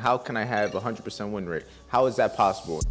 How can I have 100% win rate? How is that possible?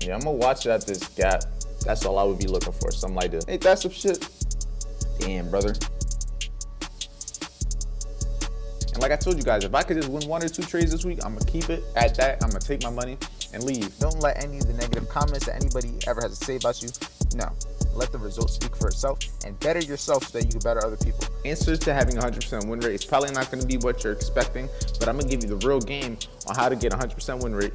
Yeah, I'm gonna watch it at this gap. That's all I would be looking for, something like this. Ain't that some shit? Damn, brother. And like I told you guys, if I could just win 1 or 2 trades this week, I'm gonna keep it at that. I'm gonna take my money and leave. Don't let any of the negative comments that anybody ever has to say about you. No, let the results speak for itself and better yourself so that you can better other people. Answers to having 100% win rate is probably not gonna be what you're expecting, but I'm gonna give you the real game on how to get 100% win rate.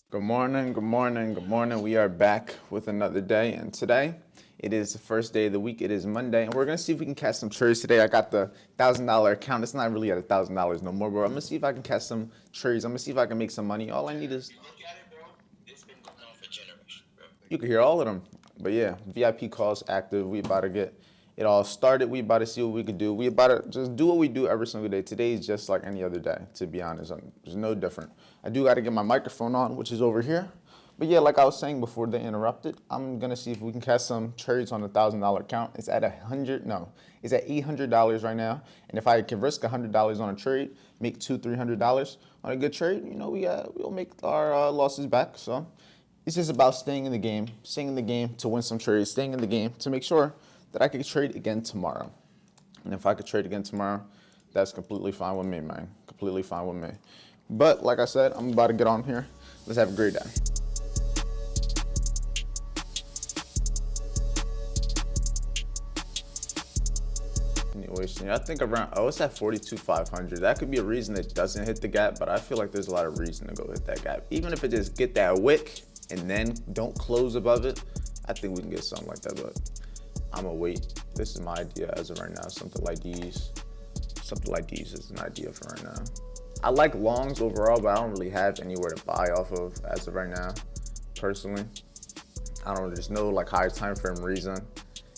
Good morning, good morning, good morning. We are back with another day, and today it is the first day of the week. It is Monday, and we're gonna see if we can catch some trades today. I got the $1,000 account. It's not really at $1,000 no more, but I'm gonna see if I can catch some trades. I'm gonna see if I can make some money. All I need is you can hear all of them. But yeah, VIP calls active. We about to get it all started. We about to see what we can do. We about to just do what we do every single day. Today is just like any other day, to be honest. There's no different. I do got to get my microphone on, which is over here. But yeah, like I was saying before they interrupted, I'm gonna see if we can catch some trades on the $1,000 account. It's at it's at $800 right now. And if I can risk $100 on a trade, make $200-300 on a good trade, you know, we'll make our losses back. So it's just about staying in the game to win some trades, staying in the game to make sure that I can trade again tomorrow. And if I could trade again tomorrow, that's completely fine with me, man. Completely fine with me. But like I said, I'm about to get on here. Let's have a great day. Anyways, I think around, it's at 42,500. That could be a reason it doesn't hit the gap, but I feel like there's a lot of reason to go hit that gap. Even if it just get that wick and then don't close above it, I think we can get something like that, but I'm gonna wait. This is my idea as of right now. Something like these is an idea for right now. I like longs overall, but I don't really have anywhere to buy off of as of right now, personally. There's no like high time frame reason.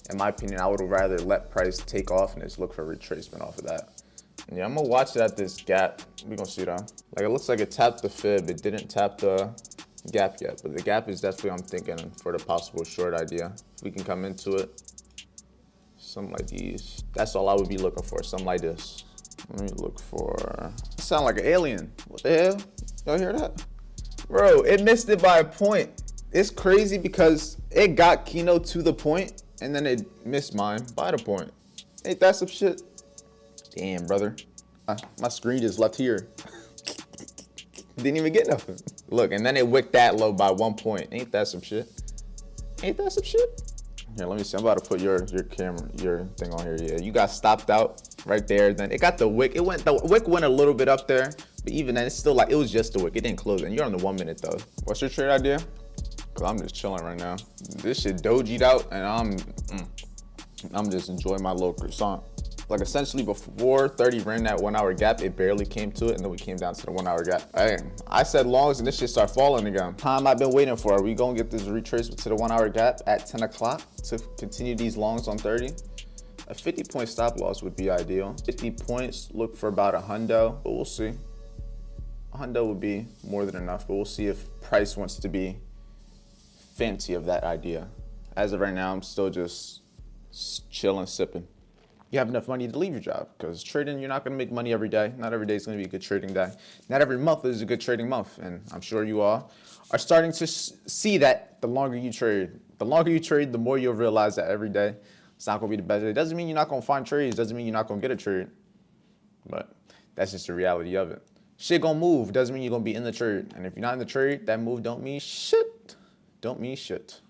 In my opinion, I would rather let price take off and just look for retracement off of that. And yeah, I'm gonna watch it at this gap. We're gonna see though. Like it looks like it tapped the fib. It didn't tap the gap yet, but the gap is definitely, I'm thinking, for the possible short idea. If we can come into it, something like these. That's all I would be looking for, something like this. Let me look for, it sound like an alien. What the hell? Y'all hear that? Bro, it missed it by a point. It's crazy because it got Keno to the point and then it missed mine by the point. Ain't that some shit? Damn, brother. My screen just left here. Didn't even get nothing. Look, and then it wicked that low by 1 point. Ain't that some shit? Ain't that some shit? Here, let me see. I'm about to put your camera, your thing on here. Yeah, you got stopped out right there. Then it got the wick. The wick went a little bit up there, but even then, it's still like, it was just the wick. It didn't close. And you're on the 1 minute though. What's your trade idea? Cause I'm just chilling right now. This shit dojied out, and I'm just enjoying my little croissant. Like essentially before 30 ran that 1 hour gap, it barely came to it, and then we came down to the 1 hour gap. Hey, I said longs and this shit start falling again. Time I've been waiting for. Are we gonna get this retracement to the 1 hour gap at 10 o'clock to continue these longs on 30? A 50 point stop loss would be ideal. 50 points, look for about a hundo, but we'll see. A hundo would be more than enough, but we'll see if price wants to be fancy of that idea. As of right now, I'm still just chilling, sipping. You have enough money to leave your job, because trading, you're not going to make money every day. Not every day is going to be a good trading day. Not every month is a good trading month, and I'm sure you all are starting to see that the longer you trade, the more you'll realize that every day it's not going to be the best day. It doesn't mean you're not going to find trades. Doesn't mean you're not going to get a trade, but that's just the reality of it. Shit going to move. Doesn't mean you're going to be in the trade, and if you're not in the trade, that move don't mean shit. Don't mean shit.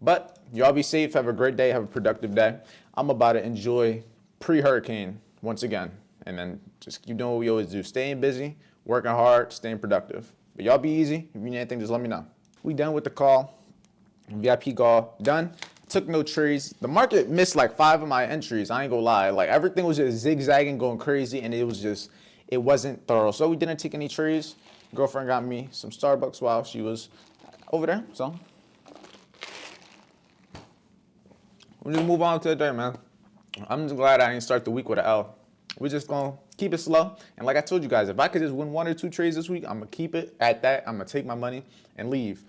But y'all be safe. Have a great day. Have a productive day. I'm about to enjoy pre-hurricane once again. And then just keep doing what we always do. Staying busy, working hard, staying productive. But y'all be easy. If you need anything, just let me know. We done with the call. VIP call done. Took no trades. The market missed like 5 of my entries. I ain't gonna lie. Like everything was just zigzagging, going crazy. And it wasn't thorough. So we didn't take any trades. Girlfriend got me some Starbucks while she was over there. So we'll just move on to the day, man. I'm just glad I didn't start the week with an L. We're just gonna keep it slow. And like I told you guys, if I could just win 1 or 2 trades this week, I'm gonna keep it at that. I'm gonna take my money and leave.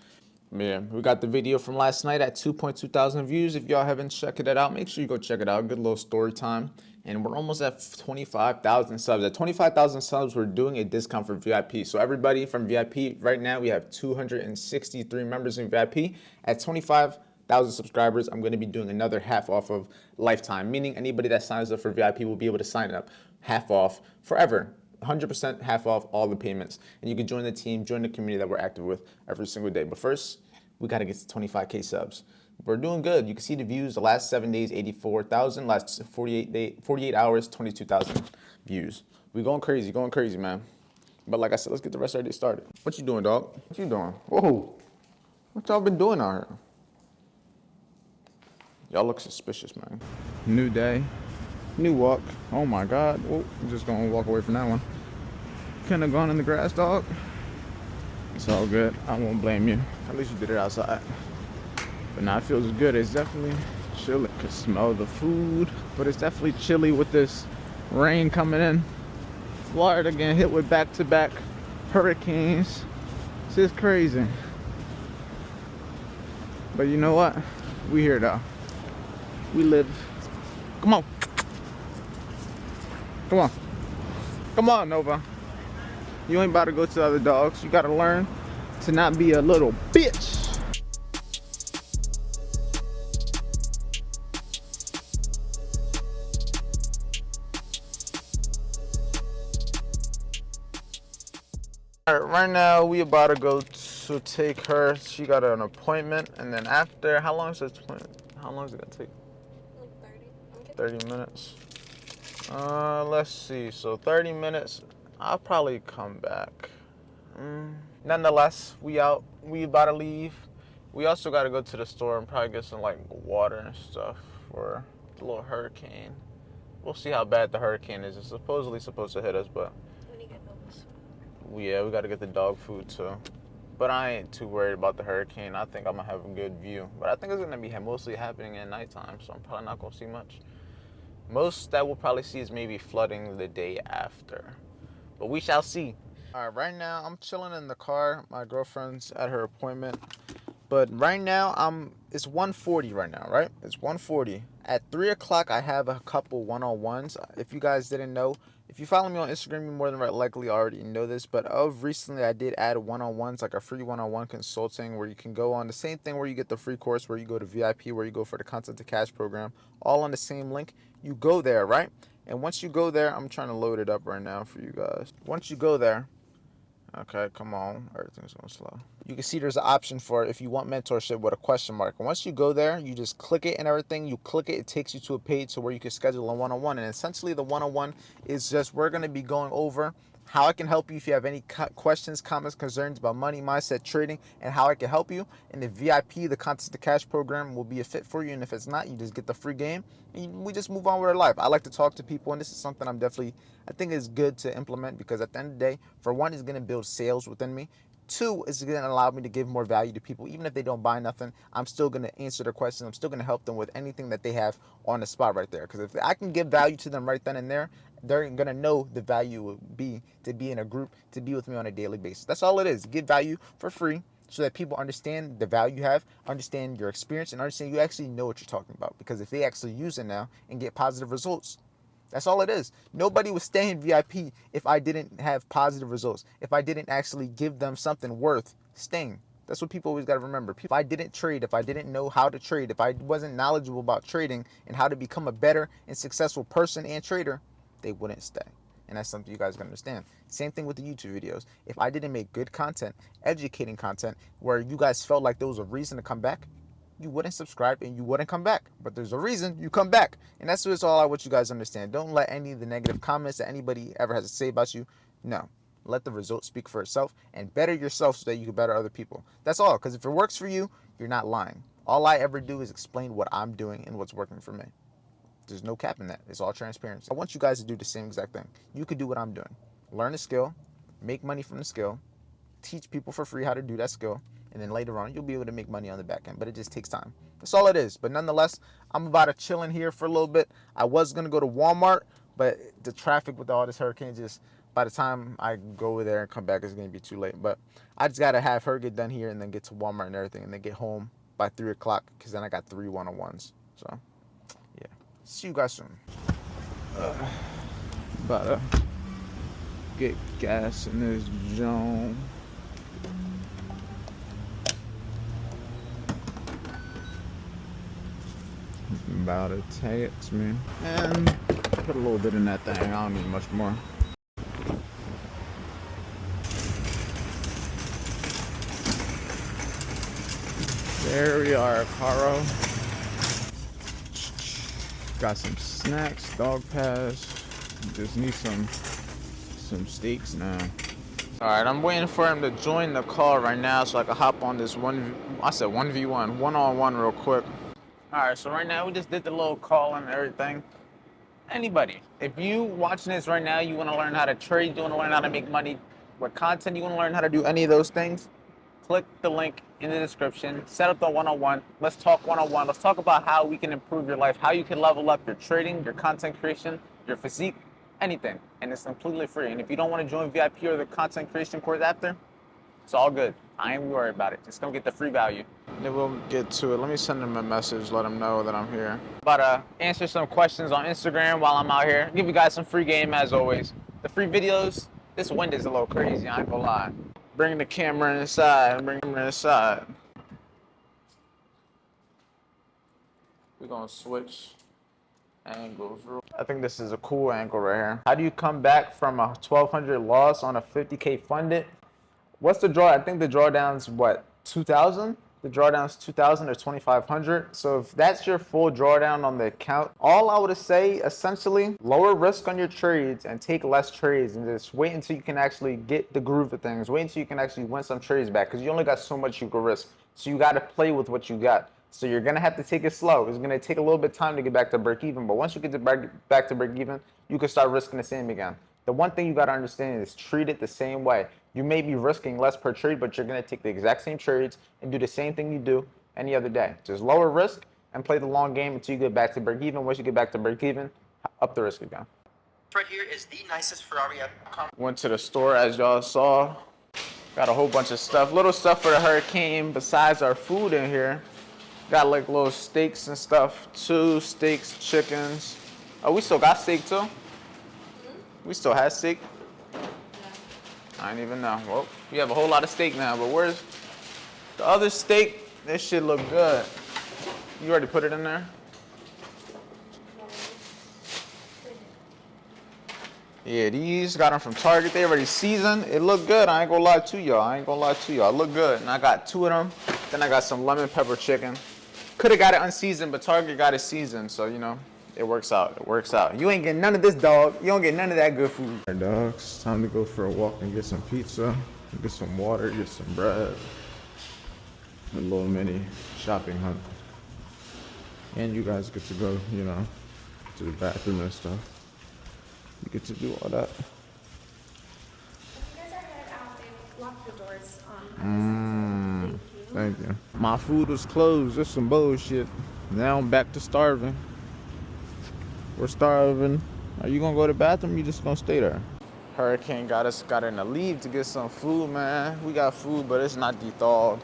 Man, we got the video from last night at 2.2 thousand views. If y'all haven't checked it out, make sure you go check it out. Good little story time. and we're almost at 25,000 subs. At 25,000 subs, we're doing a discount for VIP. So everybody from VIP, right now we have 263 members in VIP. At 25,000 subscribers, I'm going to be doing another half off of lifetime, meaning anybody that signs up for VIP will be able to sign up half off forever. 100% half off all the payments. And you can join the team, join the community that we're active with every single day. But first, we got to get to 25K subs. We're doing good. You can see the views. The last 7 days, 84,000. Last 48 hours, 22,000 views. We going crazy, man. But like I said, let's get the rest of our day started. What you doing, dog? What you doing? Whoa. What y'all been doing out here? Y'all look suspicious, man. New day. New walk. Oh my God. Oh, I'm just gonna walk away from that one. Couldn't have gone in the grass, dog. It's all good. I won't blame you. At least you did it outside. But now it feels good. It's definitely chilly. Could smell the food, but it's definitely chilly with this rain coming in. Florida getting hit with back-to-back hurricanes. It's just crazy. But you know what? We here though. We live. Come on. Come on. Come on, Nova. You ain't about to go to the other dogs. You gotta learn to not be a little bitch. All right, right now we about to go to take her. She got an appointment, and then after, how long is it gonna take? Like 30 minutes. Let's see. So 30 minutes. I'll probably come back. Nonetheless, we out. We about to leave. We also got to go to the store and probably get some like water and stuff for the little hurricane. We'll see how bad the hurricane is. It's supposedly supposed to hit us, but yeah, we got to get the dog food too. But I ain't too worried about the hurricane. I think I'm gonna have a good view. But I think it's gonna be mostly happening at nighttime, so I'm probably not gonna see much. Most that we'll probably see is maybe flooding the day after. But we shall see. All right, right now I'm chilling in the car. My girlfriend's at her appointment. But right now it's 1:40 right now, right? It's 1:40. At 3 o'clock, I have a couple one-on-ones. If you guys didn't know, if you follow me on Instagram, you more than likely already know this. But recently, I did add one-on-ones, like a free one-on-one consulting where you can go on the same thing where you get the free course, where you go to VIP, where you go for the content to cash program, all on the same link. You go there, right? And once you go there, I'm trying to load it up right now for you guys. Once you go there, okay, come on, everything's going slow. You can see there's an option for if you want mentorship with a question mark. And once you go there, you just click it and everything. You click it, it takes you to a page to where you can schedule a one-on-one. And essentially the one-on-one is just, we're going to be going over how I can help you if you have any questions, comments, concerns about money, mindset, trading, and how I can help you. And the VIP, the content to cash program, will be a fit for you. And if it's not, you just get the free game and we just move on with our life. I like to talk to people, and this is something I think is good to implement, because at the end of the day, for one, it's going to build sales within me. Two, it's going to allow me to give more value to people. Even if they don't buy nothing, I'm still going to answer their questions. I'm still going to help them with anything that they have on the spot right there. Because if I can give value to them right then and there, they're going to know the value would be to be in a group, to be with me on a daily basis. That's all it is. Give value for free so that people understand the value you have, understand your experience, and understand you actually know what you're talking about. Because if they actually use it now and get positive results, that's all it is. Nobody would stay in VIP if I didn't have positive results, if I didn't actually give them something worth staying. That's what people always got to remember. If I didn't trade, if I didn't know how to trade, if I wasn't knowledgeable about trading and how to become a better and successful person and trader, they wouldn't stay. And that's something you guys can understand. Same thing with the YouTube videos. If I didn't make good content, educating content, where you guys felt like there was a reason to come back, you wouldn't subscribe and you wouldn't come back. But there's a reason you come back. And that's what it's all I want you guys understand. Don't let any of the negative comments that anybody ever has to say about you. No. Let the results speak for itself and better yourself so that you can better other people. That's all. Because if it works for you, you're not lying. All I ever do is explain what I'm doing and what's working for me. There's no cap in that. It's all transparency. I want you guys to do the same exact thing. You could do what I'm doing. Learn a skill, make money from the skill, teach people for free how to do that skill, and then later on, you'll be able to make money on the back end. But it just takes time. That's all it is. But nonetheless, I'm about to chill in here for a little bit. I was going to go to Walmart, but the traffic with all this hurricane, just by the time I go over there and come back, it's going to be too late. But I just got to have her get done here and then get to Walmart and everything, and then get home by 3 o'clock, because then I got 3 one-on-ones. So, yeah. See you guys soon. About to get gas in this Joan. About to tax me. And put a little bit in that thing. I don't need much more. There we are, Caro. Got some snacks, dog pass. Just need some steaks now. All right, I'm waiting for him to join the call right now so I can hop on this 1v1, one-on-one real quick. All right, so right now we just did the little call and everything. Anybody, if you watching this right now, you want to learn how to trade, you want to learn how to make money with content, you want to learn how to do any of those things, click the link in the description, set up the one-on-one. Let's talk one-on-one. Let's talk about how we can improve your life, how you can level up your trading, your content creation, your physique, anything. And it's completely free. And if you don't want to join VIP or the content creation course after, it's all good. I ain't worried about it. Just go get the free value. Then we'll get to it. Let me send him a message, let him know that I'm here. About to answer some questions on Instagram while I'm out here. Give you guys some free game as always. The free videos, this wind is a little crazy, I ain't gonna lie. Bring the camera inside, bring the camera inside. We're gonna switch angles. I think this is a cool angle right here. How do you come back from a 1,200 loss on a 50K funded? What's the draw? I think the drawdown's what, 2,000? The drawdown's 2,000 or 2,500. So if that's your full drawdown on the account, all I would say essentially lower risk on your trades and take less trades and just wait until you can actually get the groove of things. Wait until you can actually win some trades back because you only got so much you can risk. So you got to play with what you got. So you're going to have to take it slow. It's going to take a little bit of time to get back to break even. But once you get back to break even, you can start risking the same again. The one thing you got to understand is treat it the same way. You may be risking less per trade, but you're going to take the exact same trades and do the same thing you do any other day. Just lower risk and play the long game until you get back to break even. Once you get back to break even, up the risk again. Right here is the nicest Ferrari I've come. Went to the store as y'all saw. Got a whole bunch of stuff, little stuff for the hurricane besides our food in here. Got like little steaks and stuff too, steaks, chickens. Oh, we still got steak too? We still have steak? I didn't even know. Well, we have a whole lot of steak now, but where's the other steak? This shit look good. You already put it in there? Yeah, these got them from Target. They already seasoned. It look good. I ain't gonna lie to y'all. It look good. And I got 2 of them. Then I got some lemon pepper chicken. Could have got it unseasoned, but Target got it seasoned. So, you know, it works out. It works out. You ain't getting none of this, dog. You don't get none of that good food. All right, dogs. Time to go for a walk and get some pizza, get some water, get some bread. A little mini shopping hunt. And you guys get to go, you know, to the bathroom and stuff. You get to do all that. If you guys are headed out, they've locked the doors on. Thank you. My food was closed. Just some bullshit. Now I'm back to starving. We're starving. Are you gonna go to the bathroom or you just gonna stay there? Hurricane got in to leave to get some food, man. We got food, but it's not thawed.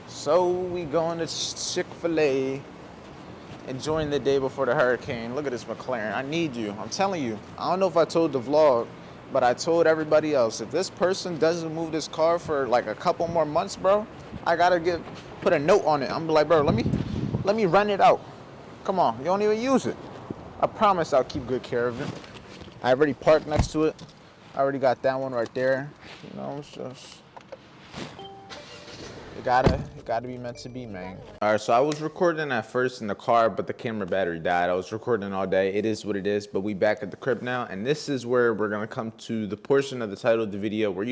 So we going to Chick-fil-A, enjoying the day before the hurricane. Look at this McLaren. I need you. I'm telling you. I don't know if I told the vlog, but I told everybody else. If this person doesn't move this car for like a couple more months, bro, I gotta put a note on it. I'm like, bro, let me rent it out. Come on, you don't even use it. I promise I'll keep good care of it. I already parked next to it. I already got that one right there. You know, it's just, it gotta be meant to be, man. All right, so I was recording at first in the car, but the camera battery died. I was recording all day. It is what it is, but we back at the crib now, and this is where we're gonna come to the portion of the title of the video where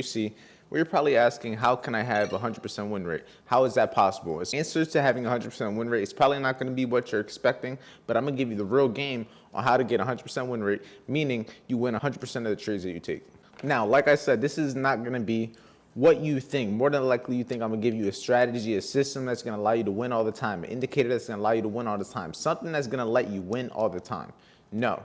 you're probably asking, how can I have 100% win rate? How is that possible? It's answers to having 100% win rate. It's probably not gonna be what you're expecting, but I'm gonna give you the real game on how to get 100% win rate, meaning you win 100% of the trades that you take. Now, like I said, this is not gonna be what you think. More than likely, you think I'm gonna give you a strategy, a system that's gonna allow you to win all the time, an indicator that's gonna allow you to win all the time, something that's gonna let you win all the time. No.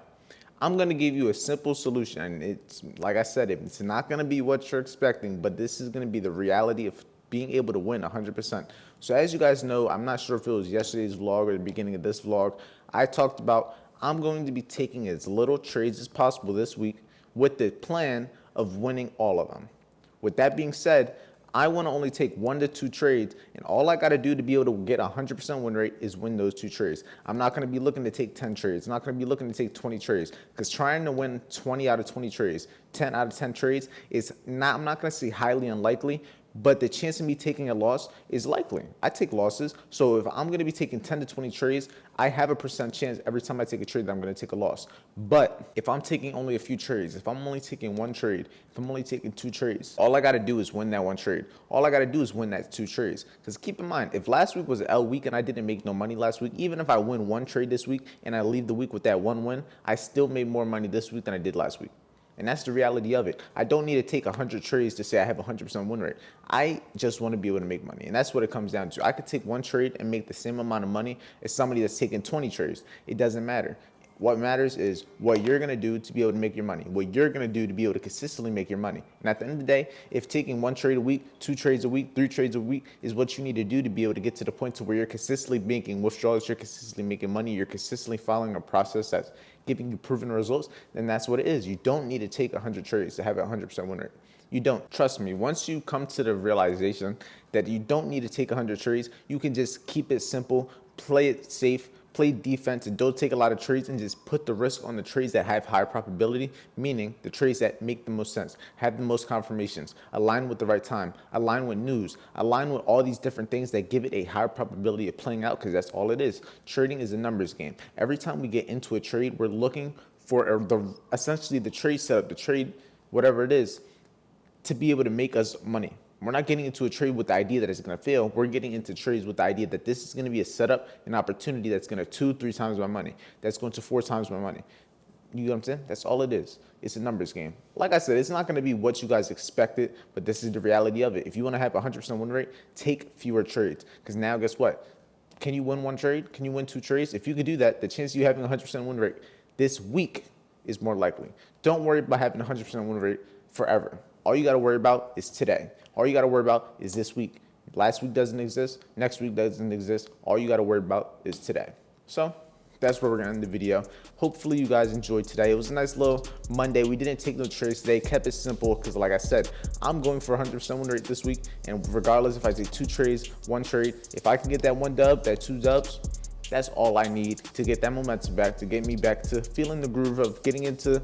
I'm gonna give you a simple solution, and it's, like I said, it's not gonna be what you're expecting, but this is gonna be the reality of being able to win 100%. So as you guys know, I'm not sure if it was yesterday's vlog or the beginning of this vlog, I talked about I'm going to be taking as little trades as possible this week with the plan of winning all of them. With that being said, I want to only take 1 to 2 trades, and all I got to do to be able to get a 100% win rate is win those 2 trades. I'm not going to be looking to take 10 trades. I'm not going to be looking to take 20 trades, because trying to win 20 out of 20 trades, 10 out of 10 trades is not, I'm not going to say highly unlikely, but the chance of me taking a loss is likely. I take losses, so if I'm going to be taking 10 to 20 trades, I have a percent chance every time I take a trade that I'm going to take a loss. But if I'm taking only a few trades, if I'm only taking 1 trade, if I'm only taking 2 trades, all I got to do is win that 1 trade. All I got to do is win that 2 trades. Because keep in mind, if last week was an L week and I didn't make no money last week, even if I win 1 trade this week and I leave the week with that 1 win, I still made more money this week than I did last week. And that's the reality of it. I don't need to take 100 trades to say I have a 100% win rate. I just want to be able to make money. And that's what it comes down to. I could take 1 trade and make the same amount of money as somebody that's taking 20 trades. It doesn't matter. What matters is what you're going to do to be able to make your money, what you're going to do to be able to consistently make your money. And at the end of the day, if taking 1 trade a week, 2 trades a week, 3 trades a week is what you need to do to be able to get to the point to where you're consistently making withdrawals, you're consistently making money, you're consistently following a process that's giving you proven results, then that's what it is. You don't need to take 100 trades to have a 100% win rate. You don't. Trust me, once you come to the realization that you don't need to take 100 trades, you can just keep it simple, play it safe, play defense, and don't take a lot of trades, and just put the risk on the trades that have high probability, meaning the trades that make the most sense, have the most confirmations, align with the right time, align with news, align with all these different things that give it a higher probability of playing out, because that's all it is. Trading is a numbers game. Every time we get into a trade, we're looking for essentially the trade setup, the trade, whatever it is, to be able to make us money. We're not getting into a trade with the idea that it's going to fail. We're getting into trades with the idea that this is going to be a setup, an opportunity that's going to 2-3 times my money. That's going to 4 times my money. You know what I'm saying? That's all it is. It's a numbers game. Like I said, it's not going to be what you guys expected, but this is the reality of it. If you want to have a 100% win rate, take fewer trades. Because now, guess what? Can you win 1 trade? Can you win 2 trades? If you could do that, the chance of you having a 100% win rate this week is more likely. Don't worry about having a 100% win rate forever. All you got to worry about is today. All you got to worry about is this week. Last week doesn't exist. Next week doesn't exist. All you got to worry about is today. So that's where we're going to end the video. Hopefully you guys enjoyed today. It was a nice little Monday. We didn't take no trades today. Kept it simple because, like I said, I'm going for 100% win rate this week. And regardless if I take 2 trades, 1 trade, if I can get that 1 dub, that 2 dubs, that's all I need to get that momentum back, to get me back to feeling the groove of getting into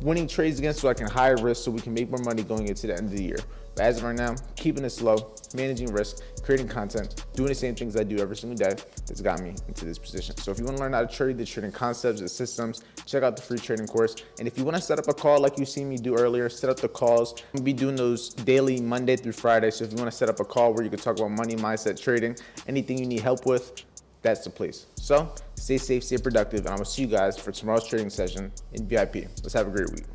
winning trades again, so I can higher risk, so we can make more money going into the end of the year. But as of right now, keeping it slow, managing risk, creating content, doing the same things I do every single day that's got me into this position. So if you want to learn how to trade, the trading concepts, the systems, check out the free trading course. And if you want to set up a call like you seen me do earlier, set up the calls. I'll be doing those daily Monday through Friday. So if you want to set up a call where you can talk about money, mindset, trading, anything you need help with, that's the place. So stay safe, stay productive, and I will see you guys for tomorrow's trading session in VIP. Let's have a great week.